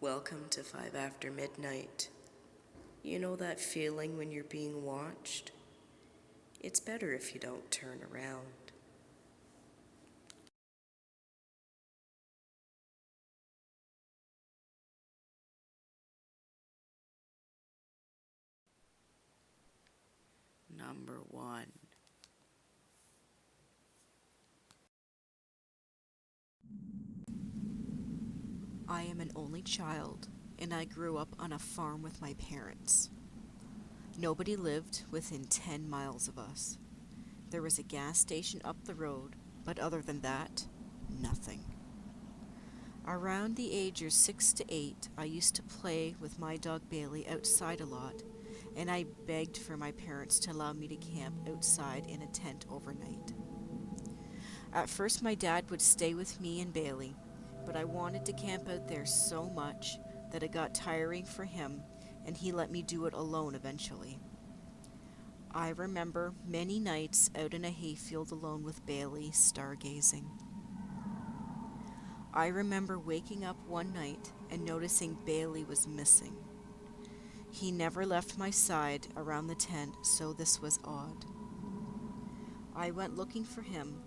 Welcome to 5 after midnight. You know that feeling when you're being watched? It's better if you don't turn around. Number 1. I am an only child, and I grew up on a farm with my parents. Nobody lived within 10 miles of us. There was a gas station up the road, but other than that, nothing. Around the age of 6 to 8, I used to play with my dog Bailey outside a lot, and I begged for my parents to allow me to camp outside in a tent overnight. At first, my dad would stay with me and Bailey, but I wanted to camp out there so much that it got tiring for him, and he let me do it alone eventually. I remember many nights out in a hayfield alone with Bailey, stargazing. I remember waking up one night and noticing Bailey was missing. He never left my side around the tent, so this was odd. I went looking for him,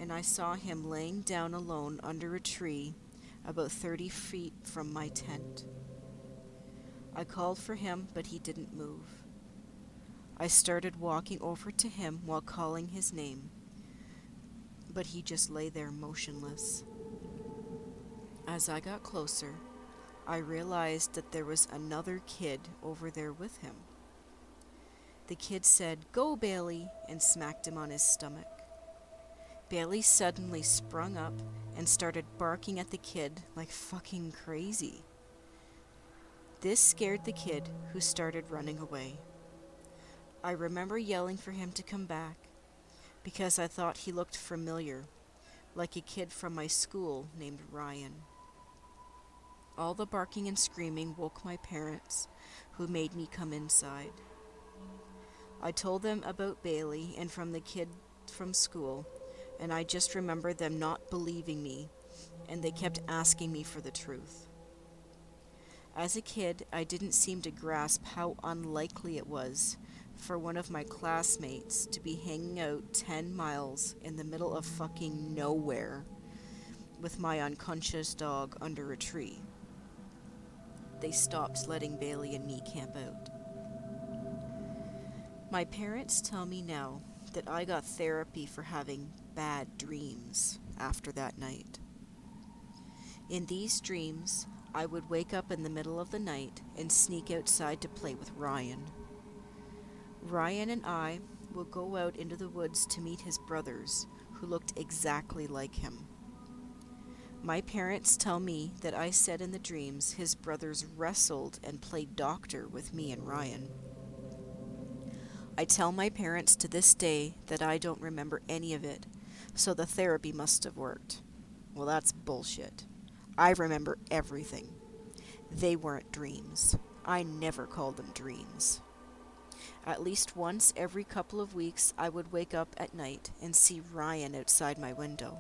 and I saw him laying down alone under a tree about 30 feet from my tent. I called for him, but he didn't move. I started walking over to him while calling his name, but he just lay there motionless. As I got closer, I realized that there was another kid over there with him. The kid said, "Go, Bailey," and smacked him on his stomach. Bailey suddenly sprung up and started barking at the kid like fucking crazy. This scared the kid, who started running away. I remember yelling for him to come back because I thought he looked familiar, like a kid from my school named Ryan. All the barking and screaming woke my parents, who made me come inside. I told them about Bailey and from the kid from school, and I just remember them not believing me, and they kept asking me for the truth. As a kid, I didn't seem to grasp how unlikely it was for one of my classmates to be hanging out 10 miles in the middle of fucking nowhere with my unconscious dog under a tree. They stopped letting Bailey and me camp out. My parents tell me now that I got therapy for having bad dreams after that night. In these dreams, I would wake up in the middle of the night and sneak outside to play with Ryan. Ryan and I would go out into the woods to meet his brothers, who looked exactly like him. My parents tell me that I said in the dreams his brothers wrestled and played doctor with me and Ryan. I tell my parents to this day that I don't remember any of it, so the therapy must have worked. Well, that's bullshit. I remember everything. They weren't dreams. I never called them dreams. At least once every couple of weeks, I would wake up at night and see Ryan outside my window.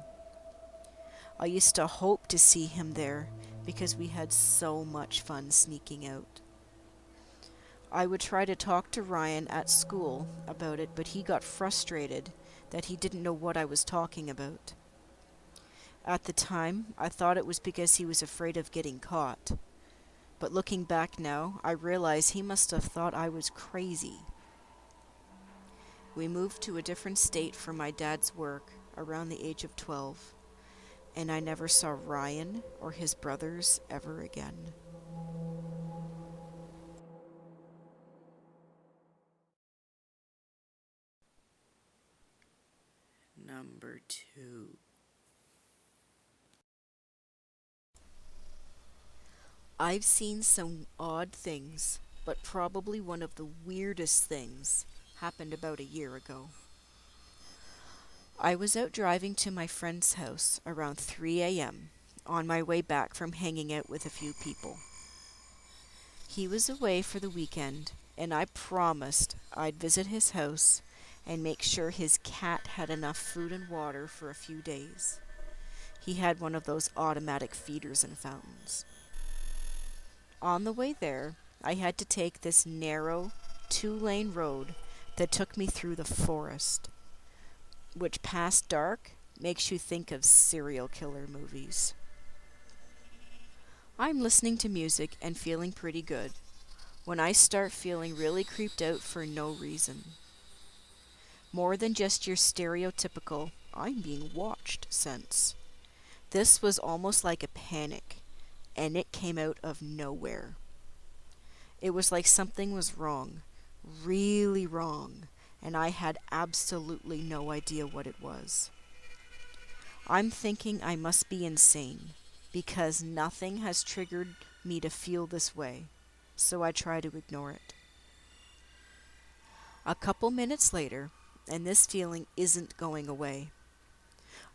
I used to hope to see him there because we had so much fun sneaking out. I would try to talk to Ryan at school about it, but he got frustrated that he didn't know what I was talking about. At the time, I thought it was because he was afraid of getting caught. But looking back now, I realize he must have thought I was crazy. We moved to a different state for my dad's work around the age of 12, and I never saw Ryan or his brothers ever again. Number 2. I've seen some odd things, but probably one of the weirdest things happened about a year ago. I was out driving to my friend's house around 3 a.m. on my way back from hanging out with a few people. He was away for the weekend, and I promised I'd visit his house and make sure his cat had enough food and water for a few days. He had one of those automatic feeders and fountains. On the way there, I had to take this narrow, two-lane road that took me through the forest, which past dark makes you think of serial killer movies. I'm listening to music and feeling pretty good when I start feeling really creeped out for no reason. More than just your stereotypical, I'm being watched sense. This was almost like a panic, and it came out of nowhere. It was like something was wrong, really wrong, and I had absolutely no idea what it was. I'm thinking I must be insane, because nothing has triggered me to feel this way, so I try to ignore it. A couple minutes later, and this feeling isn't going away.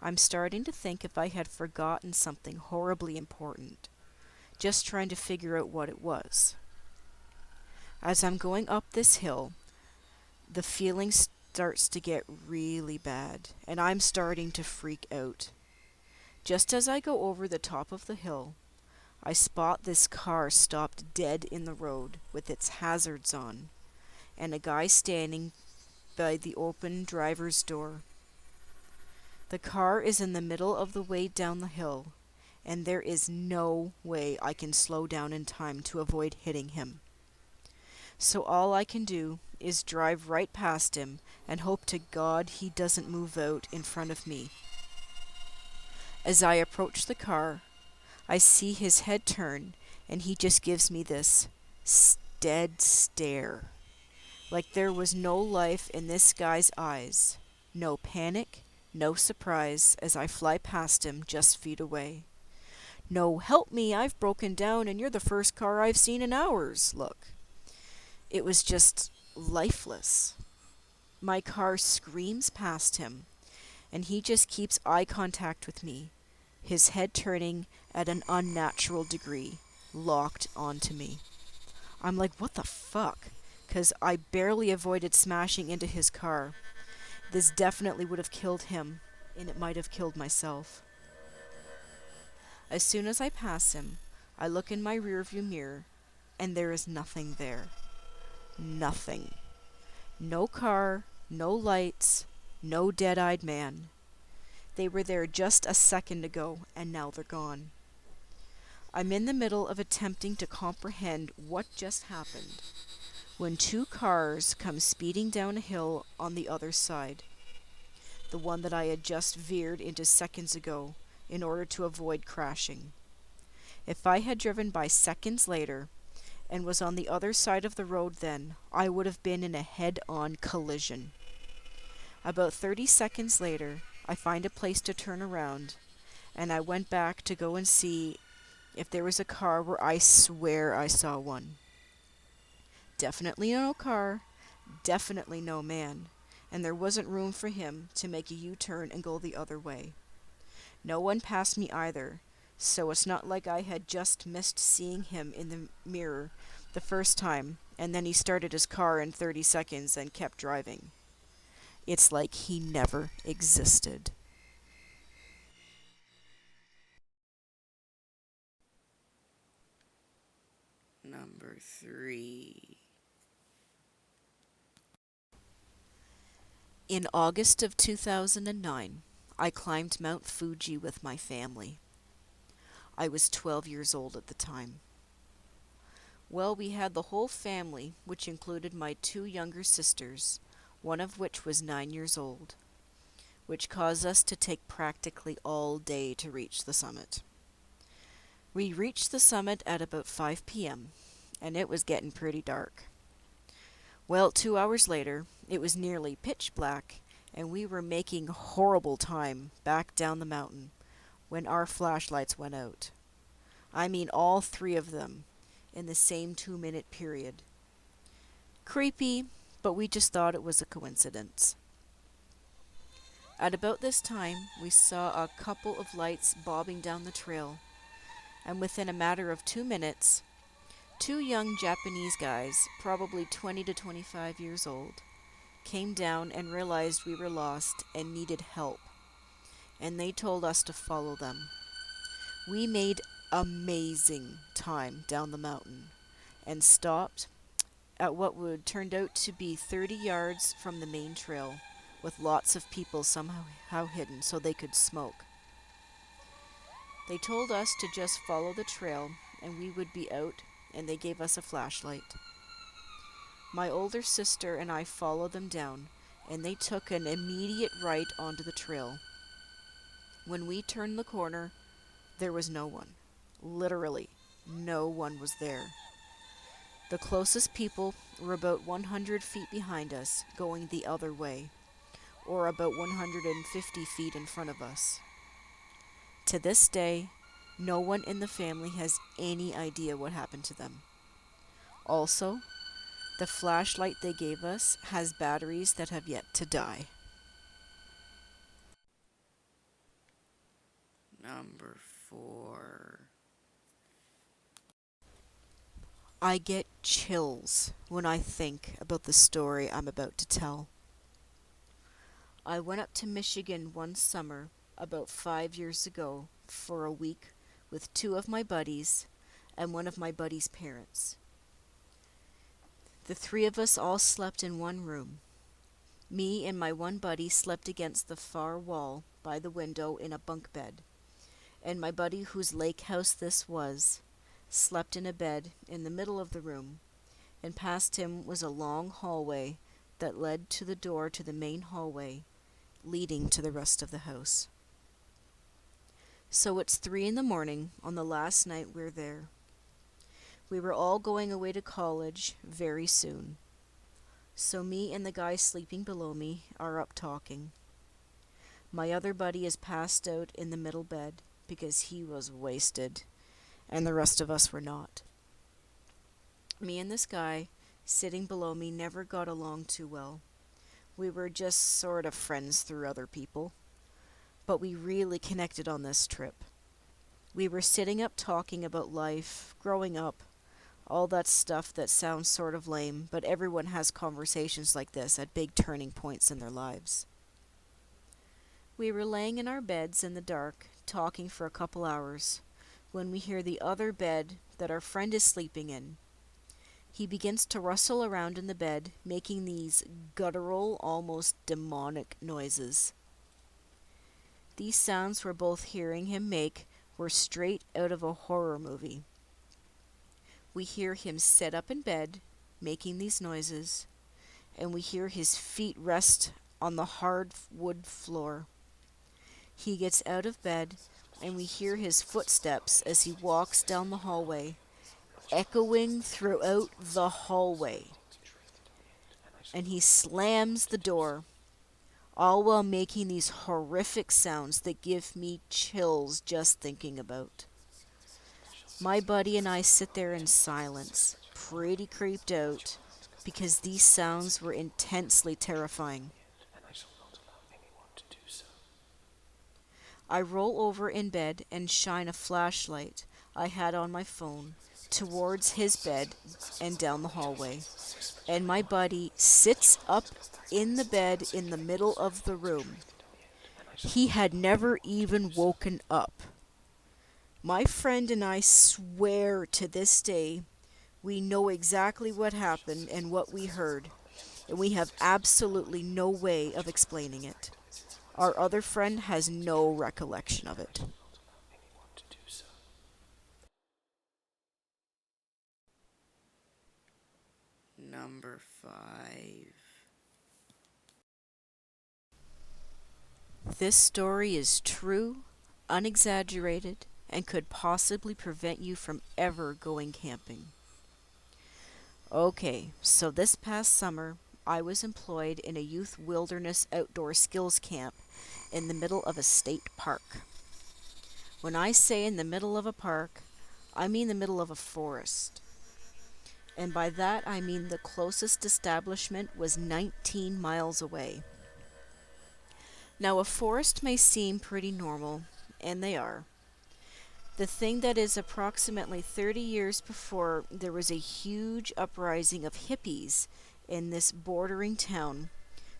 I'm starting to think if I had forgotten something horribly important, just trying to figure out what it was. As I'm going up this hill, the feeling starts to get really bad, and I'm starting to freak out. Just as I go over the top of the hill, I spot this car stopped dead in the road with its hazards on, and a guy standing by the open driver's door. The car is in the middle of the way down the hill, and there is no way I can slow down in time to avoid hitting him. So all I can do is drive right past him and hope to God he doesn't move out in front of me. As I approach the car, I see his head turn, and he just gives me this dead stare. Like there was no life in this guy's eyes. No panic, no surprise as I fly past him just feet away. No, help me, I've broken down and you're the first car I've seen in hours, look. It was just lifeless. My car screams past him, and he just keeps eye contact with me, his head turning at an unnatural degree, locked onto me. I'm like, what the fuck? 'Cause I barely avoided smashing into his car. This definitely would have killed him, and it might have killed myself. As soon as I pass him, I look in my rearview mirror, and there is nothing there. Nothing. No car, no lights, no dead-eyed man. They were there just a second ago, and now they're gone. I'm in the middle of attempting to comprehend what just happened, when two cars come speeding down a hill on the other side, the one that I had just veered into seconds ago in order to avoid crashing. If I had driven by seconds later and was on the other side of the road then, I would have been in a head-on collision. About 30 seconds later, I find a place to turn around, and I went back to go and see if there was a car where I swear I saw one. Definitely no car, definitely no man, and there wasn't room for him to make a U-turn and go the other way. No one passed me either, so it's not like I had just missed seeing him in the mirror the first time, and then he started his car in 30 seconds and kept driving. It's like he never existed. Number 3. In August of 2009, I climbed Mount Fuji with my family. I was 12 years old at the time. Well, we had the whole family, which included my 2 younger sisters, one of which was 9 years old, which caused us to take practically all day to reach the summit. We reached the summit at about 5 p.m., and it was getting pretty dark. Well, 2 hours later, it was nearly pitch black, and we were making horrible time back down the mountain when our flashlights went out. I mean all 3 of them in the same 2-minute period. Creepy, but we just thought it was a coincidence. At about this time, we saw a couple of lights bobbing down the trail, and within a matter of 2 minutes, 2 young Japanese guys, probably 20 to 25 years old, came down and realized we were lost and needed help, and they told us to follow them. We made amazing time down the mountain and stopped at what would turned out to be 30 yards from the main trail, with lots of people somehow hidden so they could smoke. They told us to just follow the trail and we would be out, and they gave us a flashlight. My older sister and I followed them down, and they took an immediate right onto the trail. When we turned the corner, there was no one. Literally, no one was there. The closest people were about 100 feet behind us, going the other way, or about 150 feet in front of us. To this day, no one in the family has any idea what happened to them. Also, the flashlight they gave us has batteries that have yet to die. Number 4. I get chills when I think about the story I'm about to tell. I went up to Michigan one summer about 5 years ago for a week with 2 of my buddies and one of my buddies' parents. The 3 of us all slept in one room. Me and my one buddy slept against the far wall by the window in a bunk bed, and my buddy, whose lake house this was, slept in a bed in the middle of the room, and past him was a long hallway that led to the door to the main hallway, leading to the rest of the house. So it's 3 in the morning on the last night we're there. We were all going away to college very soon. So me and the guy sleeping below me are up talking. My other buddy is passed out in the middle bed because he was wasted, and the rest of us were not. Me and this guy sitting below me never got along too well. We were just sort of friends through other people, but we really connected on this trip. We were sitting up talking about life, growing up, all that stuff that sounds sort of lame, but everyone has conversations like this at big turning points in their lives. We were laying in our beds in the dark, talking for a couple hours, when we hear the other bed that our friend is sleeping in. He begins to rustle around in the bed, making these guttural, almost demonic noises. These sounds we're both hearing him make were straight out of a horror movie. We hear him sit up in bed, making these noises, and we hear his feet rest on the hard wood floor. He gets out of bed, and we hear his footsteps as he walks down the hallway, echoing throughout the hallway. And he slams the door, all while making these horrific sounds that give me chills just thinking about. My buddy and I sit there in silence, pretty creeped out, because these sounds were intensely terrifying. I roll over in bed and shine a flashlight I had on my phone towards his bed and down the hallway, and my buddy sits up in the bed in the middle of the room. He had never even woken up. My friend and I swear to this day we know exactly what happened and what we heard, and we have absolutely no way of explaining it. Our other friend has no recollection of it. Number 5. This story is true, unexaggerated, and could possibly prevent you from ever going camping. Okay, so this past summer, I was employed in a youth wilderness outdoor skills camp in the middle of a state park. When I say in the middle of a park, I mean the middle of a forest. And by that I mean the closest establishment was 19 miles away. Now, a forest may seem pretty normal, and they are. The thing that is approximately 30 years before, there was a huge uprising of hippies in this bordering town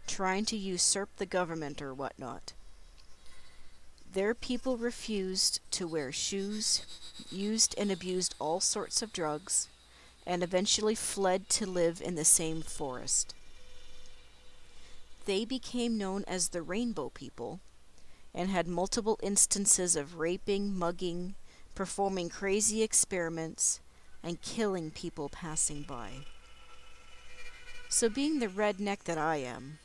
trying to usurp the government or whatnot. Their people refused to wear shoes, used and abused all sorts of drugs, and eventually fled to live in the same forest. They became known as the Rainbow People and had multiple instances of raping, mugging, performing crazy experiments, and killing people passing by. So, being the redneck that I am,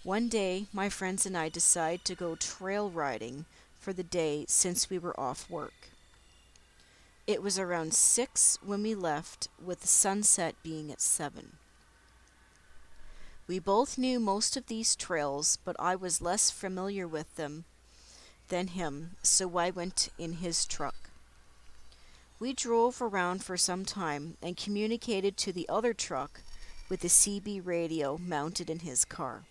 one day my friends and I decided to go trail riding for the day since we were off work. It was around 6 when we left, with the sunset being at 7. We both knew most of these trails, but I was less familiar with them than him, so I went in his truck. We drove around for some time and communicated to the other truck with the CB radio mounted in his car.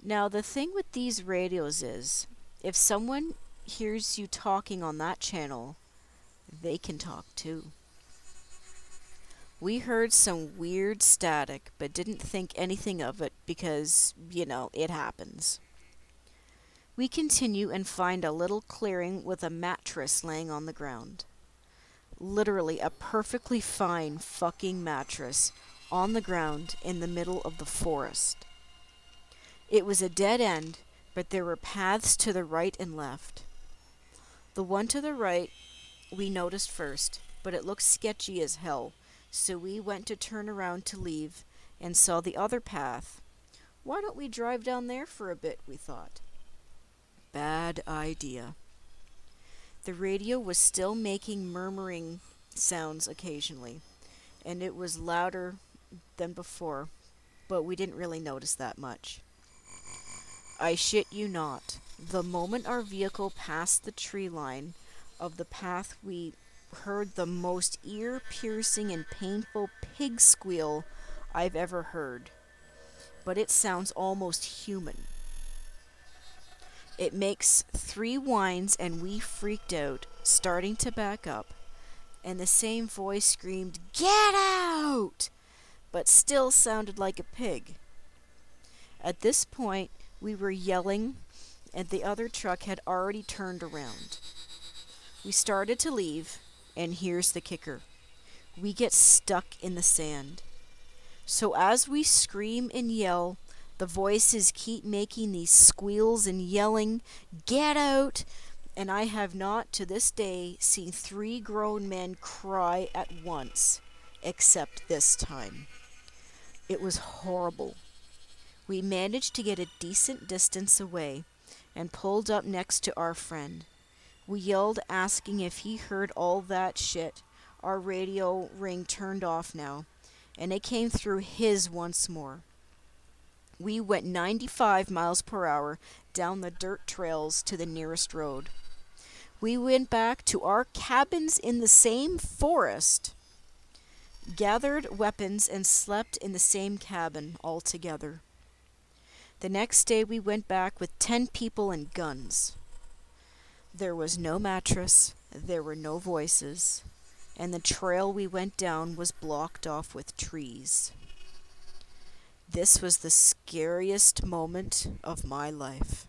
Now, the thing with these radios is, if someone hears you talking on that channel, they can talk too. We heard some weird static, but didn't think anything of it because, it happens. We continue and find a little clearing with a mattress laying on the ground. Literally a perfectly fine fucking mattress on the ground in the middle of the forest. It was a dead end, but there were paths to the right and left. The one to the right we noticed first, but it looked sketchy as hell, so we went to turn around to leave and saw the other path. Why don't we drive down there for a bit, we thought. Bad idea. The radio was still making murmuring sounds occasionally, and it was louder than before, but we didn't really notice that much. I shit you not, the moment our vehicle passed the tree line of the path, we heard the most ear-piercing and painful pig squeal I've ever heard, but it sounds almost human. It makes 3 whines and we freaked out, starting to back up, and the same voice screamed, "Get out!" but still sounded like a pig. At this point, we were yelling, and the other truck had already turned around. We started to leave, and here's the kicker. We get stuck in the sand. So as we scream and yell, the voices keep making these squeals and yelling, "Get out!" And I have not, to this day, seen 3 grown men cry at once, except this time. It was horrible. We managed to get a decent distance away and pulled up next to our friend. We yelled, asking if he heard all that shit. Our radio ring turned off now, and it came through his once more. We went 95 miles per hour down the dirt trails to the nearest road. We went back to our cabins in the same forest, gathered weapons, and slept in the same cabin all together. The next day we went back with 10 people and guns. There was no mattress, there were no voices, and the trail we went down was blocked off with trees. This was the scariest moment of my life.